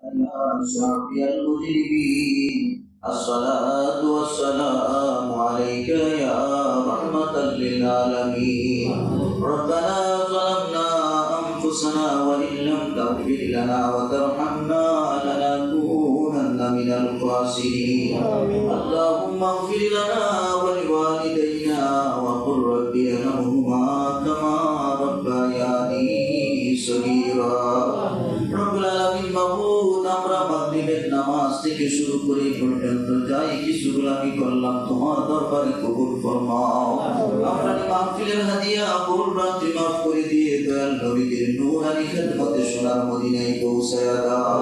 شافي المذنبين الصلاة والسلام عليك يا رحمة للعالمين ربنا ظلمنا أنفسنا وإن لم تغفر لنا وترحمنا لنكونن من الخاسرين اللهم اغفر لنا ولوالدينا وقل رب ارحمهما كما ربياني صغيرا রব্বুল আলামিন মাবুদ আমরা মাগরিবের নামাজ থেকে শুরু করে পর্যন্ত যাই কিছুগুলো আমি করলাম তোমার দরবারে কবুল ফরমাও আমরা মাহফিলের হাদিয়া ভুল ভ্রান্তি মাফ করে দিয়ে দয়াল নবীদের নূরানি খেদমতে সোনার মদিনায় পৌঁছায়া দাও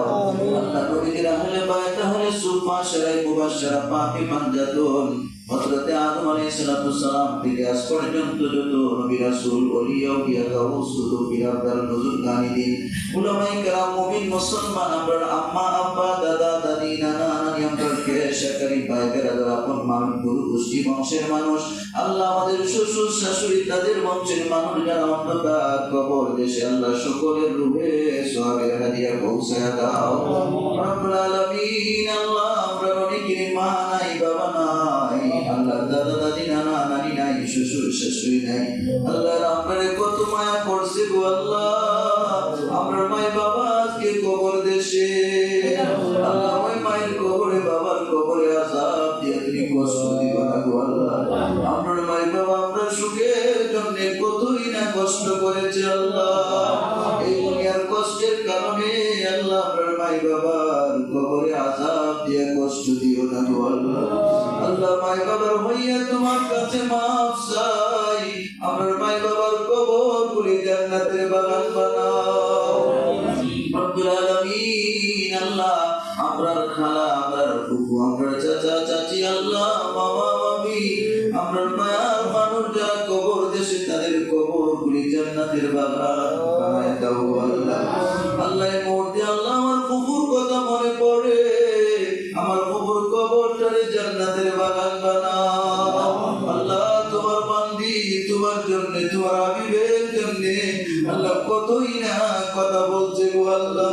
আল্লাহ নবীদের আহলে বাইত আহলে সুফা শরাই মুবাশশারা পাপি পাঞ্জাতুন হযরতে আদম আলাইহিস সালাম থেকে আজ পর্যন্ত যত নবী রাসূল ওলি আউলিয়া গাউস কুতুব আবদাল নজুল গানিদিন উলামায়ে কেরাম মুমিন মুসলমান আমরা আম্মা আব্বা দাদা দাদি নানা নানি আমরা শাকারি ভাই বেরাদার আপন মানুষ গুরু গোষ্ঠী বংশের মানুষ আল্লাহ আমাদের শ্বশুর শাশুড়ি তাদের বংশের মানুষ যারা অন্ধকার কবর দেশে আল্লাহ সকলের রূহে সওয়াবের হাদিয়া পৌঁছায়া দাও রব্বুল আলামিন আল্লাহ আমরা অনেকের মা নাই বাবা নাই আল্লাহ দাদা দাদি নানা নানি নাই শ্বশুর শাশুড়ি নাই আল্লাহ আপনারে কত মায়া করছে গো আল্লাহ আমরা মাই বাবা আজকে কবর দেশে আল্লাহ ওই মায়ের কবরে বাবার কবরে আযাব দিয়ে তুমি কষ্ট দিও না গো আল্লাহ আপনার মাই বাবা আমরা সুখের জন্য কতই না কষ্ট করেছে আল্লাহ এই দুনিয়ার কষ্টের কারণে আল্লাহ আপনার মাই বাবার কবরে আযাব দিয়ে কষ্ট দিও না গো আল্লাহ আল্লাহ মাই বাবার হইয়া তোমার কাছে মাফ চাই আমার মাই বাবার কবর গুলি জান্নাতের বাগান বানাও রব্বুল আলামিন আল্লাহ আমরার খালা আমরার ফুফু আমরার চাচা চাচি আল্লাহ মামা মামি আমরার মায়ার মানুষ যারা কবর দেশে তাদের কবর গুলি জান্নাতের বাগান বানায় দাও আল্লাহ আল্লাহ এই মুহূর্তে আল্লাহ আমার ফুফুর কথা মনে পড়ে আমার ফুফুর কবরটারে জান্নাতের বাগান বানাও আল্লাহ তোমার বান্দি তোমার জন্য তোমার হাবিবের জন্য আল্লাহ কতই না কথা বলছে গো আল্লাহ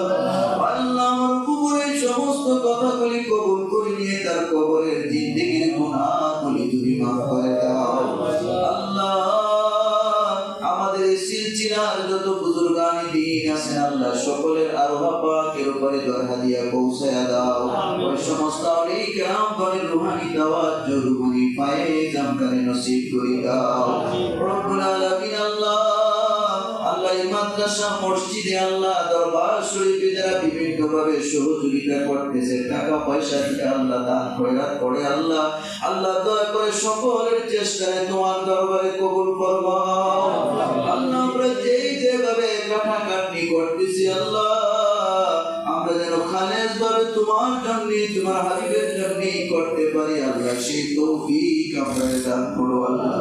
আল্লাহ আমার ফুফুর এই সমস্ত কথাগুলি কবুল করে নিয়ে তার কবরের জিন্দেগির গুনাহগুলি তুমি মাফ করে দাও আল্লাহ আমাদের এই সিলসিলার যত বুজুর্গানি দিন আছেন আল্লাহ সকলের আরওয়াহ পাকের উপরে দরজা দিয়া পৌঁছায়া দাও ওই সমস্ত আউলিয়া কিরাম গণের রূহানি তাওয়াজ্জুহ রূহানি ফায়েজ আমকারে নসিব করে দাও রব্বুল আলামিন আল্লাহ আল্লাহ এই মাদ্রাসা মসজিদে আল্লাহ দরবার শরীফে যারা বিভিন্ন ভাবে সহযোগিতা করতেছে টাকা পয়সা দিয়ে আল্লাহ দান খয়রাত করে আল্লাহ আল্লাহ দয়া করে সকলের চেষ্টায় তোমার দরবারে কবুল ফরমাও আল্লাহ আমরা যেভাবে কাটাকাটি করতেছি আল্লাহ আমরা যেন খালেস ভাবে তোমার জন্য তোমার হাবিবের জন্য করতে পারি আল্লাহ সেই তৌফিক আমাদের দান করো আল্লাহ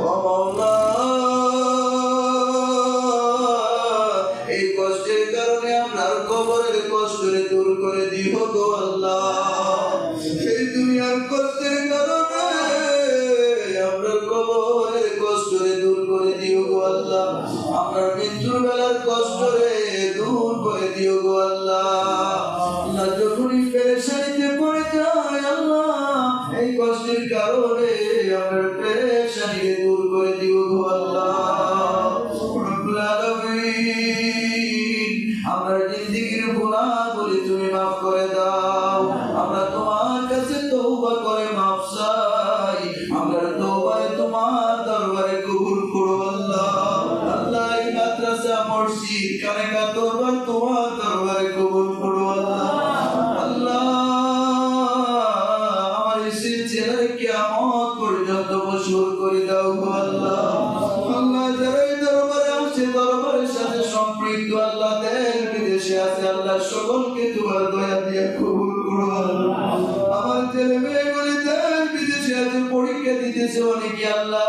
ও মাওলা এই কষ্টের কারণে আমরা কবরের কষ্টরে দূর করে দিও গো আল্লাহ এই দুনিয়ার কষ্টের কারণে আমরা কবরের কষ্টরে দূর করে দিও গো আল্লাহ আমরা মৃত্যুর বেলার কষ্টরে দূর করে দিও গো আল্লাহ আল্লাহ যখনই পেরেশানিতে পড়ে যায় আল্লাহ এই কষ্টের কারণে আমরা পেরেশানিকে দূর করে দিও গো আল্লাহ রব্বুল আলামিন আমরা জিন্দেগির গুনাহগুলি তুমি মাফ করে দাও আমরা তোমার কাছে তওবা করে মাফ চাই আমরা তওবায় তোমার দরবারে কবুল করো আল্লাহ আল্লাহ এই মাদ্রাসা মসজিদ কানেকা দরবার তোমার দরবারে কবুল করো আল্লাহ আল্লাহ আমার এই সিলসিলায় কিয়ামত পর্যন্ত মশহুর করে দাও গো আল্লাহ আল্লাহ যারা এই দরবারে আসছে দরবারের সাথে সম্পৃক্ত আল্লাহ দেশ বিদেশে আছে আল্লাহ সকলকে তোমার দয়া দিয়ে কবুল করো আল্লাহ আমার ছেলে মেয়েগুলি দেশ বিদেশে আছে পরীক্ষা দিতেছে অনেকে আল্লাহ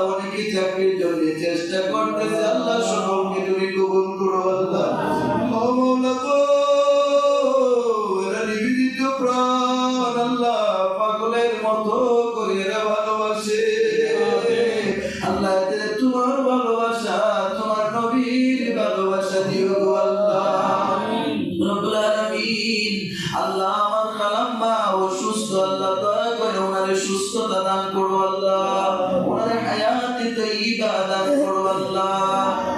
অনেকে চাকরির জন্য চেষ্টা করতেছে আল্লাহ সকলকে তুমি কবুল করো আল্লাহ ও মাওলা গো এরা নিবেদিত প্রাণ আল্লাহ পাগলের মতো করে এরা ভালোবাসে আল্লাহ তোমার ভালোবাসা তোমার নবীর ভালোবাসা দিও গো আল্লাহ রব্বুল আলামিন আলামিন। আল্লাহ আমার খালাম্মা অসুস্থ, আল্লাহ দয়া করে ওনারে সুস্থতা দান করো আল্লাহ, ওনারে হায়াতে তাইয়্যিবা দান করো আল্লাহ।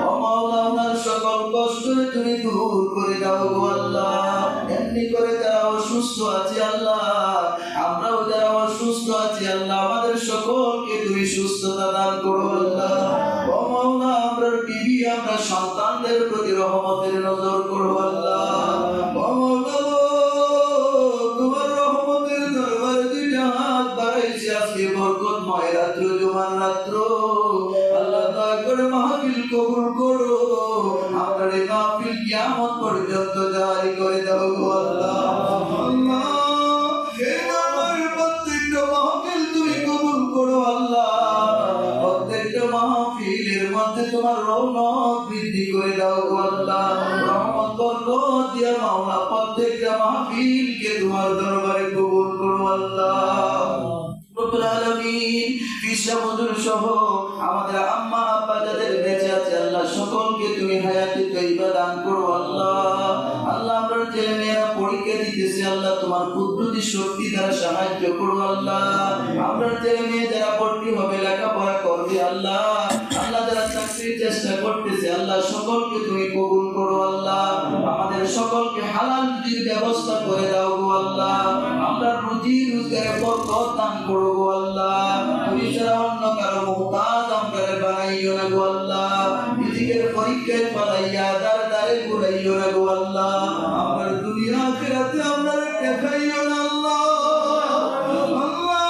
ও মাওলা ওনার সকল কষ্ট তুমি দূর করে দাও গো আল্লাহ। এমনি করে যারা অসুস্থ আছে আল্লাহ, আমরাও যারা অসুস্থ আছি আল্লাহ, আমাদের সকলকে তুমি সুস্থতা দান করো আল্লাহ। ও মাওলা আমরা বিবি আমরা সন্তানদের প্রতি রহমতের নজর করো আল্লাহ। ও মাওলা তোমার রহমতের দরবারে দুইটা হাত বাড়াইছি আজকে বরকতময় রাত্র, জুমার রাত্র আল্লাহ দয়া করে মাহফিল কবুল করো। আপনার এই মাহফিল কিয়ামত পর্যন্ত জারি করে দাও গো আল্লাহ। আল্লাহ এই দরবারের প্রত্যেকটা মাহফিল তুমি কবুল করো আল্লাহ। প্রত্যেকটা মাহফিলের মধ্যে তোমার রহমত বৃদ্ধি করে দাও গো আল্লাহ। রহমত বরকত দিয়া মাওলা প্রত্যেকটা মাহফিলকে তোমার দরবারে কবুল করো আল্লাহ। রব্বুল আলামিন পিসা হুজুর সহ আমাদের আম্মা আব্বা যাদের বেঁচে আছে আল্লাহ, সকলকে তুমি হায়াতে তাইয়্যিবা দান করো আল্লাহ। আল্লাহ আমরা ছেলে মেয়েরা পরীক্ষা দিতেছে আল্লাহ, তোমার কুদরতি শক্তি দ্বারা সাহায্য করো আল্লাহ। আমরা ছেলে মেয়ে যারা ভর্তি হবে, লেখাপড়া করবে আল্লাহ, আল্লাহ যারা চাকরির চেষ্টা করতেছে আল্লাহ, সকলকে তুমি কবুল করো আল্লাহ। আমাদের সকলকে হালাল রুজির ব্যবস্থা করে দাও গো আল্লাহ। আমরা রুজি রোজগারে বরকত দান করো গো আল্লাহ। তুমি ছাড়া অন্য কারো মুহতাজ আমরা বানাইও না গো আল্লাহ। রিজিকের পরীক্ষায় ফলাইয়া দার দারে ঘুরাইও না গো আল্লাহ। আমরা দুনিয়া আখিরাতে আমরা দেখাইও না আল্লাহ। আল্লাহ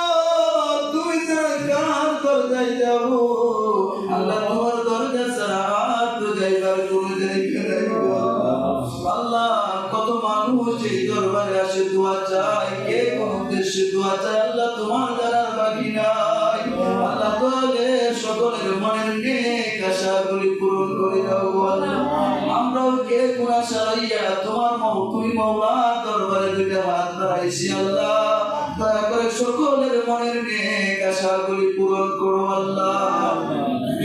তুমি ছাড়া কার দরজায় যাব আল্লাহ, তোমার দরজা ছাড়া আর তো যাইবার কোনো জায়গা নাই গো আল্লাহ। কত মানুষ এই দরবারে আসে দোয়া চায়, কে কোন উদ্দেশ্যে দোয়া চায় আল্লাহ তোমার জানার বাকি নাই আল্লাহ। তাহলে সকলের মনের নেক আশাগুলি পূরণ করে দাও গো আল্লাহ। আমরাও কে কোন আশা লইয়া তোমার তুমি মাওলা দরবারে দুইটা হাত বাড়াইছি আল্লাহ, দয়া করে সকলের মনের নেক আশাগুলি পূরণ করো আল্লাহ।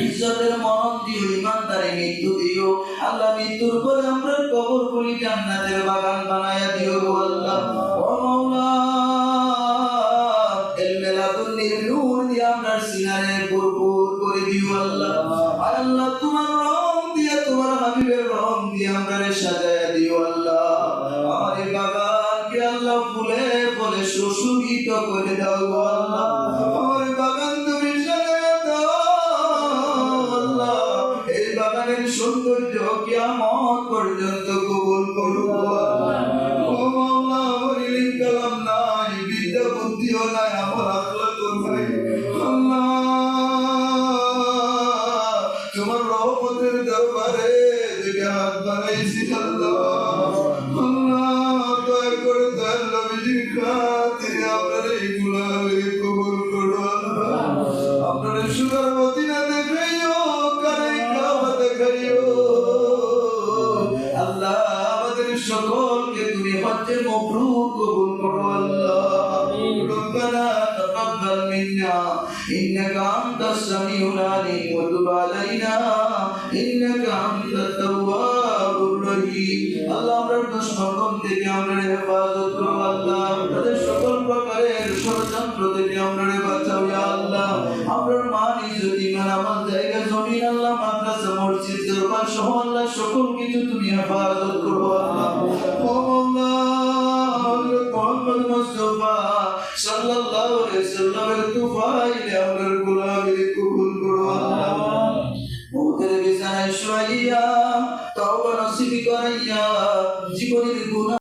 ইজ্জতের মরণ দিও, ইমানদারে মৃত্যু দিও আল্লাহ। মৃত্যুর পরে আমরা কবরগুলি জান্নাতের বাগান বানায়া দিও গো আল্লাহ। ও মাওলা এলমেলাতুন্নির নূর দিয়ে আমরা সিনারে ভরপুর করে দিও আল্লাহ। আর আল্লাহ তোমার রং দিয়ে, তোমার হাবিবের রং দিয়ে আমরা সাজায়া দিও আল্লাহ। আমার এই বাগানকে আল্লাহ ফুলে ফুলে সুশোভিত করে দাও গো আল্লাহ। আমার এই বাগান তুমি সাজায়া দাও আল্লাহ। এই বাগানের সৌন্দর্য কিয়ামত পর্যন্ত কবুল করো আল্লাহ। ও মাওলা আমার ইলম কালাম নাই, বিদ্যা বুদ্ধিও নাই, আমার আখলাকও নাই আল্লাহ। তোমার রহমতের দরবারে দুইটা হাত বাড়াইছি আল্লাহ। আল্লাহ দয়া করে দয়াল নবীজির খাতিরে আপনার এই গুলামকে কবুল করো আল্লাহ। আপনার সুগার মদিনা দেখাইও, কারে কাবা দেখাইও আল্লাহ। আমাদের সকলকে তুমি হজ্জে মাবরুর কবুল করো আল্লাহ। রব্বানা তাকাব্বাল মিন্না ইন্নাকা আনতাস সামিউল আলিম ওয়া তুব আলাইনা ইন্নাকা আনতাত তাওয়াবুর রহিম। আল্লাহ আমরা দুশমন থেকে আমরা হেফাজত করো আল্লাহ। তাদের সকল প্রকারের ষড়যন্ত্র থেকে আমরা বাঁচাও ইয়া আল্লাহ। আমরা মান ইজ্জত ঈমান আমল জায়গা জমিন আল্লাহ, মাদ্রাসা মসজিদ দরবার সহ আল্লাহ সকল কিছু তুমি হেফাজত করো আল্লাহ। ও আল্লাহ হযরত মুহাম্মদ মুস্তাফা সাল্লাল্লাহু আলাইহি সাল্লামের তুফাইলে আমরার গোলামি কবুল করো আল্লাহ। মওতের বিছানায় শুয়াইয়া তওবা নসিব করাইয়া জীবনের গুনাহ